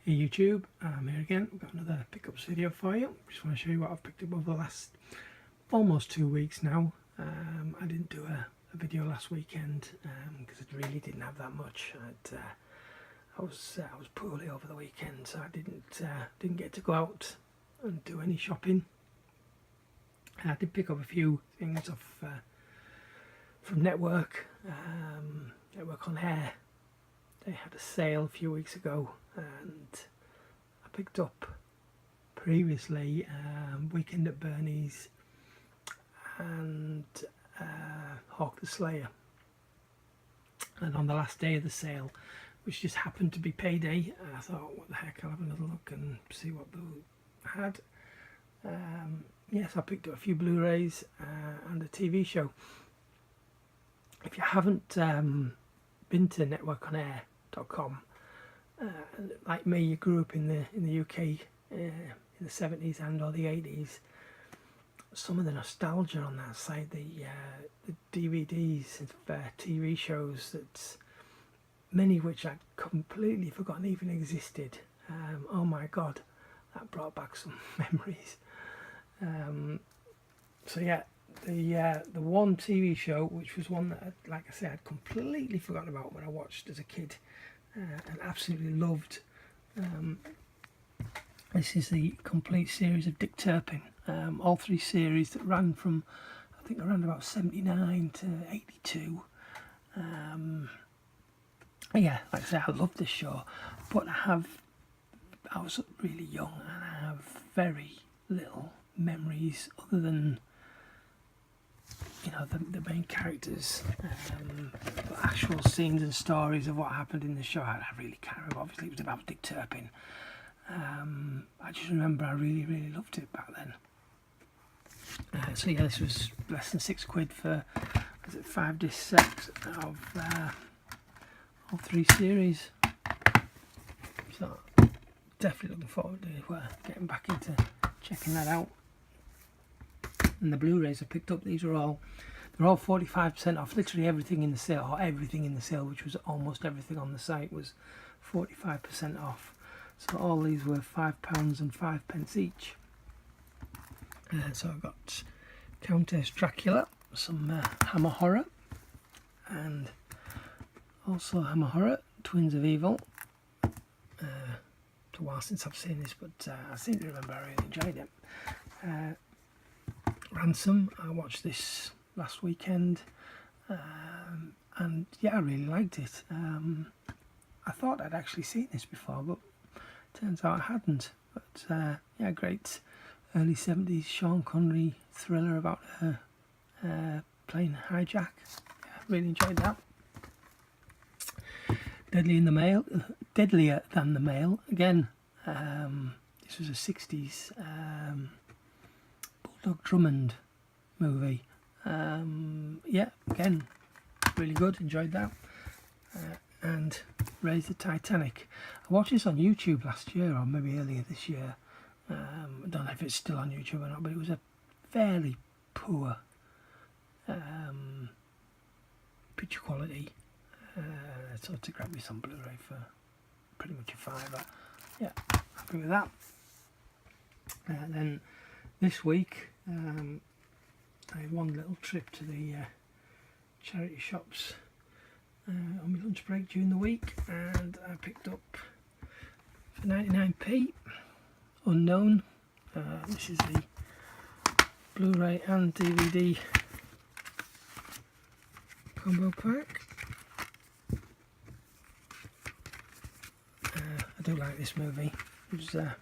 Hey YouTube, I'm here again. We've got another pickups video for you. Just want to show you what I've picked up over the last almost 2 weeks now. I didn't do a video last weekend because I really didn't have that much. I was poorly over the weekend, so I didn't get to go out and do any shopping. I did pick up a few things off from Network on Air. They had a sale a few weeks ago, and I picked up previously Weekend at Bernie's and Hawk the Slayer. And on the last day of the sale, which just happened to be payday, I thought, what the heck, I'll have another look and see what they had. Yes, I picked up a few Blu-rays and a TV show. If you haven't been to networkonair.com, like me, you grew up in the UK in the 70s and or the 80s. Some of the nostalgia on that side, the DVDs of TV shows, that many of which I'd completely forgotten even existed. Oh my God, that brought back some memories. So yeah, the one TV show, which was one that, like I said, I'd completely forgotten about when I watched as a kid and absolutely loved. This is the complete series of Dick Turpin, all three series that ran from, I think, around about 79 to 82. Yeah, like I said, I loved this show, but I was really young and I have very little memories other than, you know, the main characters, the actual scenes and stories of what happened in the show. I really can't remember. Obviously it was about Dick Turpin. I just remember I really loved it back then. So yeah, this was less than £6 for, is it 5-disc set of all three series. So definitely looking forward to getting back into checking that out. And the Blu-rays I picked up, they're all 45% off. Literally everything in the sale, or everything in the sale, which was almost everything on the site, was 45% off. So all these were £5.05 each. So I got Countess Dracula, some Hammer Horror, and also Hammer Horror, Twins of Evil. It's a while since I've seen this, but I seem to remember I really enjoyed it. Ransom, I watched this last weekend, and yeah, I really liked it. I thought I'd actually seen this before, but turns out I hadn't. But yeah, great early 70s Sean Connery thriller about a plane hijack. Yeah, really enjoyed that. Deadlier Than the Male. Again, this was a 60s Bulldog Drummond movie. Yeah, again, really good, enjoyed that. And Raise the Titanic. I watched this on YouTube last year, or maybe earlier this year. I don't know if it's still on YouTube or not, but it was a fairly poor picture quality. So to grab me some Blu-ray for pretty much a £5. Yeah, happy with that. Then this week, I had one little trip to the charity shops on my lunch break during the week, and I picked up for 99p Unknown. This is the Blu-ray and DVD combo pack. I do like this movie. It was, yeah,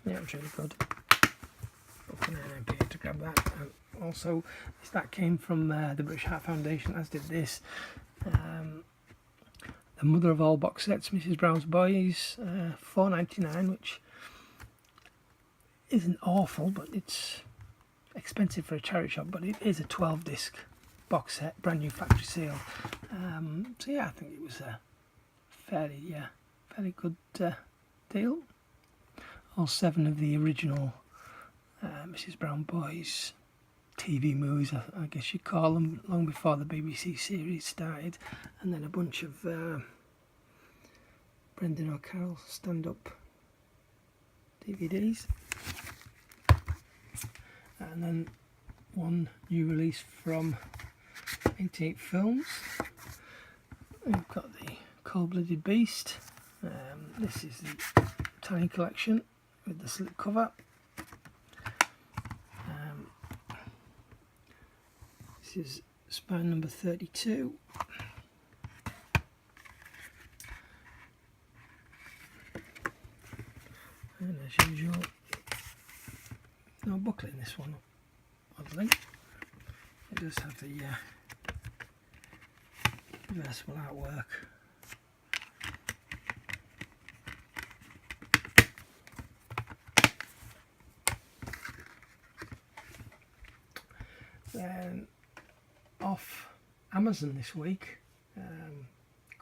it was really good. For 99p to grab that. And also, that came from the British Heart Foundation, as did this. The Mother of All box sets, Mrs. Brown's Boys, £4.99, which isn't awful, but it's expensive for a charity shop. But it is a 12-disc box set, brand new factory seal. So yeah, I think it was a fairly good deal. All 7 of the original Mrs. Brown Boys TV movies, I guess you'd call them, long before the BBC series started, and then a bunch of Brendan O'Carroll stand-up DVDs. And then one new release from 88 Films. We've got the Cold-Blooded Beast. This is the tiny collection with the slip cover. This is spine number 32. And as usual, no booklet in this one, oddly. It does have the reversible artwork. Then off Amazon this week, a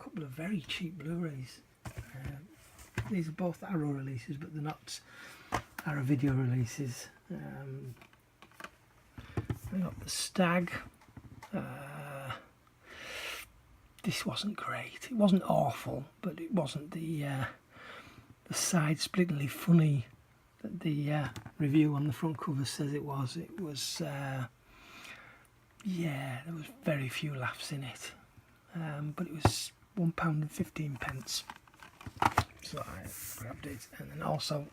couple of very cheap Blu-rays. These are both Arrow releases, but they're not Arrow video releases. I got the Stag. This wasn't great. It wasn't awful, but it wasn't the side-splittingly funny that the review on the front cover says it was. It was, yeah, there was very few laughs in it, but it was £1.15. So I grabbed it, and then also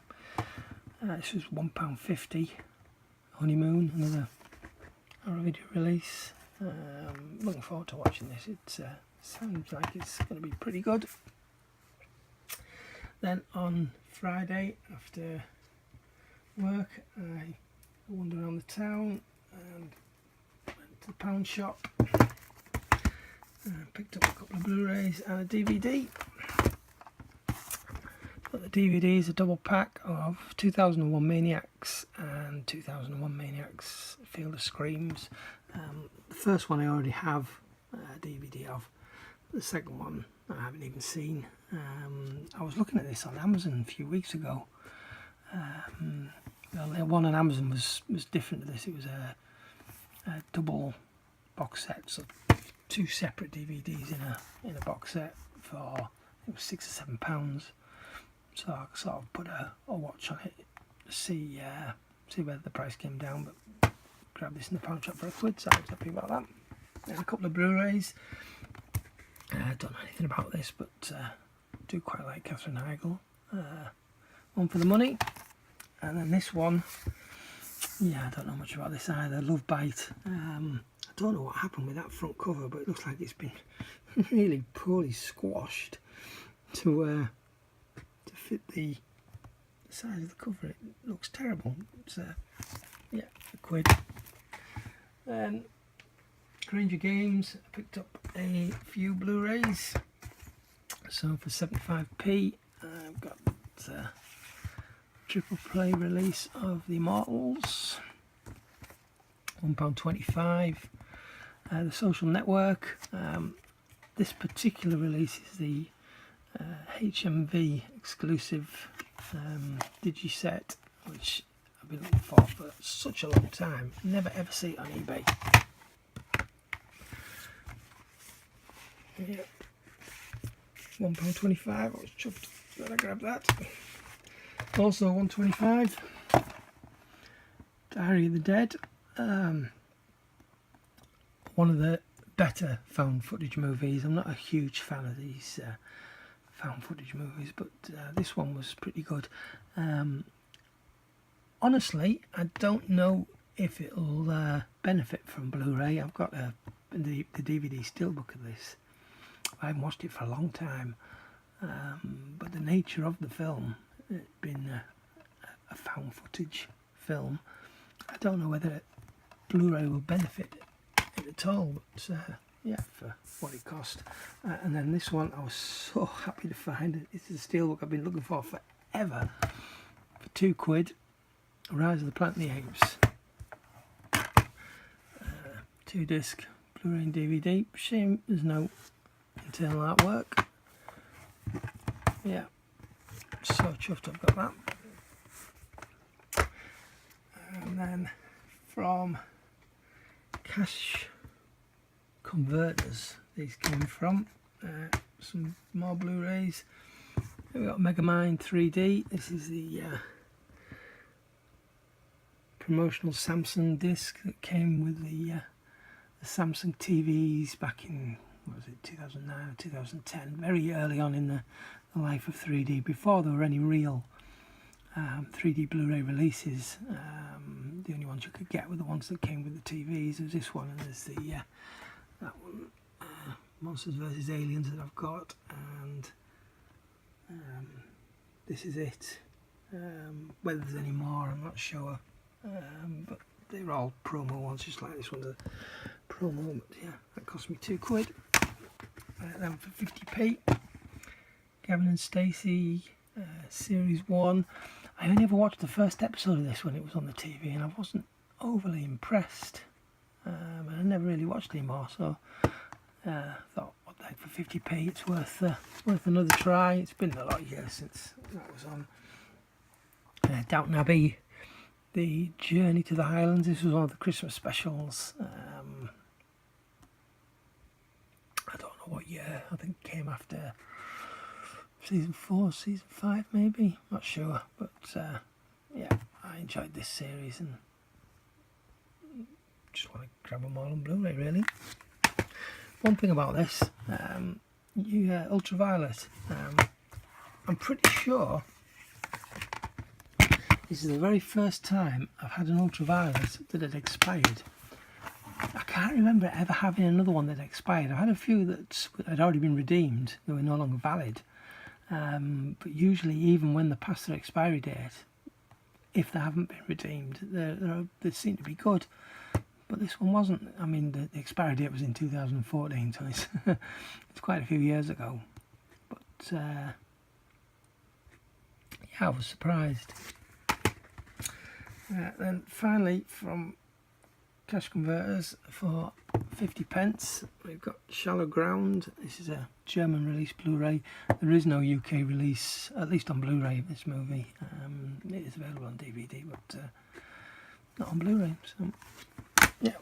this was £1.50. Honeymoon, another Arrow video release. Looking forward to watching this. It sounds like it's going to be pretty good. Then on Friday after work, I wandered around the town and went to the pound shop. Picked up a couple of Blu-rays and a DVD. But the DVD is a double pack of 2001 Maniacs and 2001 Maniacs Field of Screams. The first one I already have a DVD of. The second one I haven't even seen. I was looking at this on Amazon a few weeks ago. Well, the one on Amazon was different to this. It was a double box set, so 2 separate DVDs in a box set for, it was £6 or £7. So I sort of put a watch on it to see whether the price came down, but grabbed this in the pound shop for £1, so I was happy about that. And a couple of Blu-rays. I don't know anything about this, but do quite like Katherine Heigl. One for the money. And then this one, yeah, I don't know much about this either. Love Bite. I don't know what happened with that front cover, but it looks like it's been really poorly squashed to fit the size of the cover. It looks terrible. It's yeah, £1. Then Granger Games, I picked up a few Blu-rays. So for 75p, I've got triple play release of The Immortals, £1.25. The Social Network. This particular release is the HMV exclusive digiset, which I've been looking for such a long time. Never ever see it on eBay. Yeah, £1.25. I was chuffed that I grabbed that. Also £1.25. Diary of the Dead. One of the better found footage movies. I'm not a huge fan of these found footage movies, but this one was pretty good. Honestly, I don't know if it'll benefit from Blu-ray. I've got the DVD steelbook of this. I haven't watched it for a long time, but the nature of the film, it being a found footage film, I don't know whether Blu-ray will benefit it at all, but yeah, for what it cost. And then this one I was so happy to find. This is a steelbook I've been looking for forever, for £2. Rise of the Planet of the Apes, 2-disc Blu-ray and DVD. Shame there's no internal artwork. Yeah, so chuffed I've got that. And then from Cash Converters, these came from some more Blu-rays. We've got Megamind 3D. This is the promotional Samsung disc that came with the Samsung TVs back in, what was it, 2009 or 2010, very early on in the life of 3D, before there were any real 3D Blu-ray releases. The only ones you could get were the ones that came with the TVs. There's this one, and there's the that one, Monsters vs Aliens, that I've got, and this is it. Whether there's any more, I'm not sure, but they're all promo ones, just like this one's a promo. But yeah, that cost me £2. Then for 50p, Gavin and Stacey, series 1. I only ever watched the first episode of this when it was on the TV, and I wasn't overly impressed, and I never really watched anymore, so thought, what the heck, for 50p it's worth another try. It's been a lot of years since that was on. Downton Abbey, The Journey to the Highlands, this was one of the Christmas specials. I don't know what year, I think it came after season 4, season 5 maybe, not sure, but yeah, I enjoyed this series and just want to grab them all on Blu-ray really. One thing about this, Ultraviolet, I'm pretty sure this is the very first time I've had an Ultraviolet that had expired. I can't remember ever having another one that expired. I've had a few that had already been redeemed, they were no longer valid. But usually, even when they're past their expiry date, if they haven't been redeemed, they seem to be good. But this one wasn't. I mean, the expiry date was in 2014, so it's, it's quite a few years ago. But yeah, I was surprised. Then finally, from Cash Converters for 50p, we've got Shallow Ground. This is a German release Blu-ray. There is no UK release, at least on Blu-ray, of this movie. It is available on DVD, but not on Blu-ray. So yeah.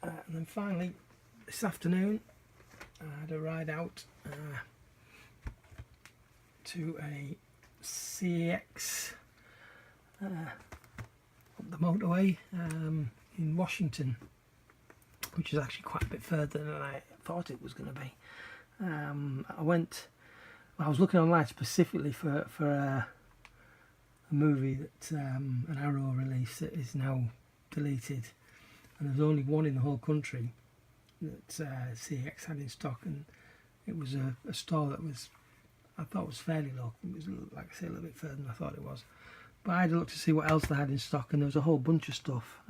And then finally, this afternoon, I had a ride out to a CX up the motorway in Washington, which is actually quite a bit further than I thought it was going to be. I was looking online specifically for a movie that an Arrow release that is now deleted, and there's only one in the whole country that CX had in stock, and it was a store that was, I thought was fairly local. It was, like I say, a little bit further than I thought it was. But I had a look to see what else they had in stock, and there was a whole bunch of stuff.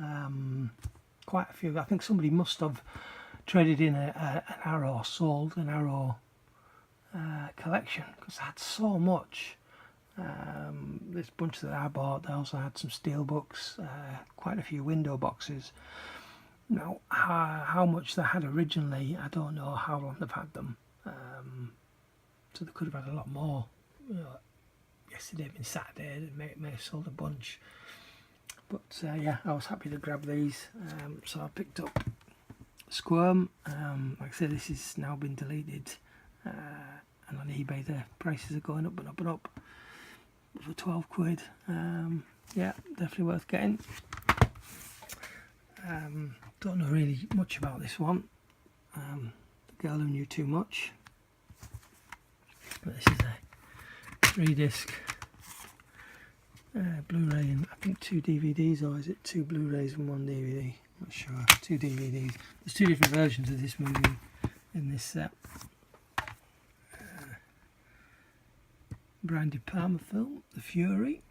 Quite a few. I think somebody must have traded in an Arrow, or sold an Arrow collection, because I had so much. This bunch that I bought, they also had some Steelbooks, quite a few window boxes. Now, how much they had originally, I don't know how long they've had them. So they could have had a lot more. You know, yesterday being Saturday, they may have sold a bunch. But yeah, I was happy to grab these. So I picked up Squirm. Like I said, this has now been deleted. And on eBay, the prices are going up and up and up. For £12. Yeah, definitely worth getting. Don't know really much about this one. The Girl Who Knew Too Much. But this is a 3-disc Blu-ray and I think 2 DVDs, or is it 2 Blu-rays and 1 DVD? I'm not sure. 2 DVDs. There's 2 different versions of this movie in this set. Brian De Palma film, The Fury.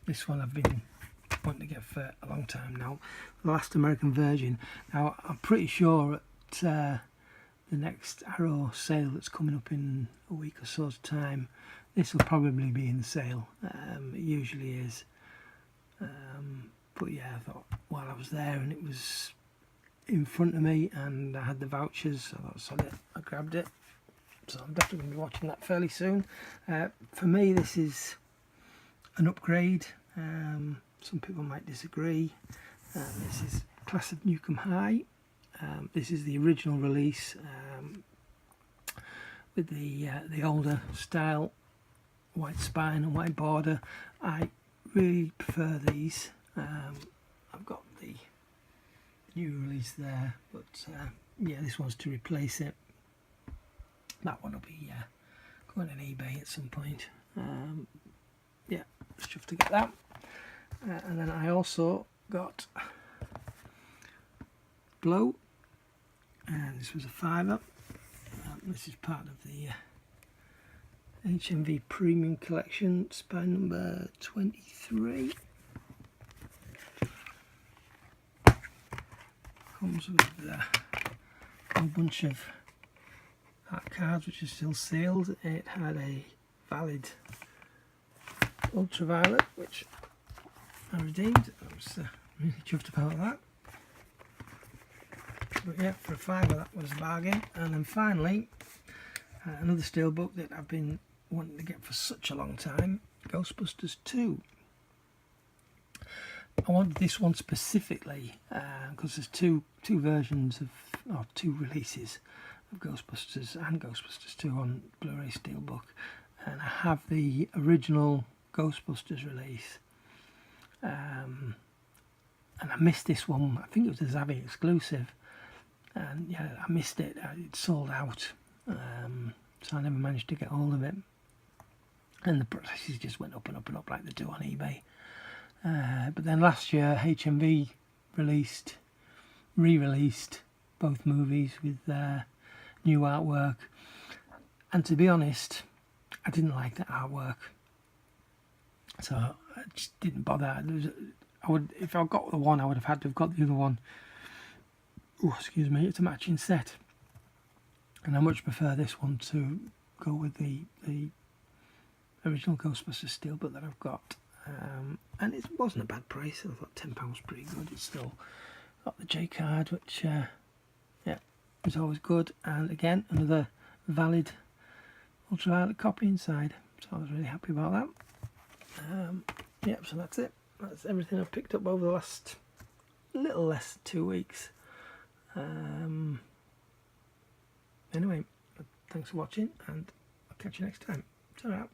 This one I've been wanting to get for a long time now. The Last American Virgin. Now I'm pretty sure at the next Arrow sale that's coming up in a week or so's time, this will probably be in the sale. It usually is. But yeah, I thought while I was there and it was in front of me and I had the vouchers, I thought, sod it, I grabbed it. So I'm definitely going to be watching that fairly soon. For me, this is an upgrade. Some people might disagree. This is Class of Newcomb High. This is the original release with the older style white spine and white border. I really prefer these. I've got the new release there, but yeah, this one's to replace it. That one will be going on eBay at some point. Yeah, just have to get that. And then I also got Blow, and this was a £5. This is part of the HMV Premium Collection, spine number 23. Comes with a whole bunch of art cards which are still sealed. It had a valid ultraviolet which I redeemed. I was really chuffed about that. But yeah, for a £5 that was a bargain. And then finally, another Steelbook that I've been wanting to get for such a long time, Ghostbusters 2. I wanted this one specifically because there's two versions of, or two releases of Ghostbusters and Ghostbusters 2 on Blu-ray Steelbook, and I have the original Ghostbusters release, and I missed this one. I think it was a Zavvi exclusive, and yeah, I missed it. It sold out, so I never managed to get hold of it, and the prices just went up and up and up like they do on eBay. But then last year HMV re-released both movies with new artwork, and to be honest, I didn't like that artwork, so I just didn't bother. If I got the one, I would have had to have got the other one. Oh, excuse me, it's a matching set, and I much prefer this one to go with the original Ghostbusters Steelbook that I've got. And it wasn't a bad price. I thought £10 was pretty good. It's still got the J card, which yeah, is always good. And again, another valid ultraviolet copy inside. So I was really happy about that. Yeah, so that's it. That's everything I've picked up over the last little less than 2 weeks. Anyway, thanks for watching, and I'll catch you next time. Ta-ra.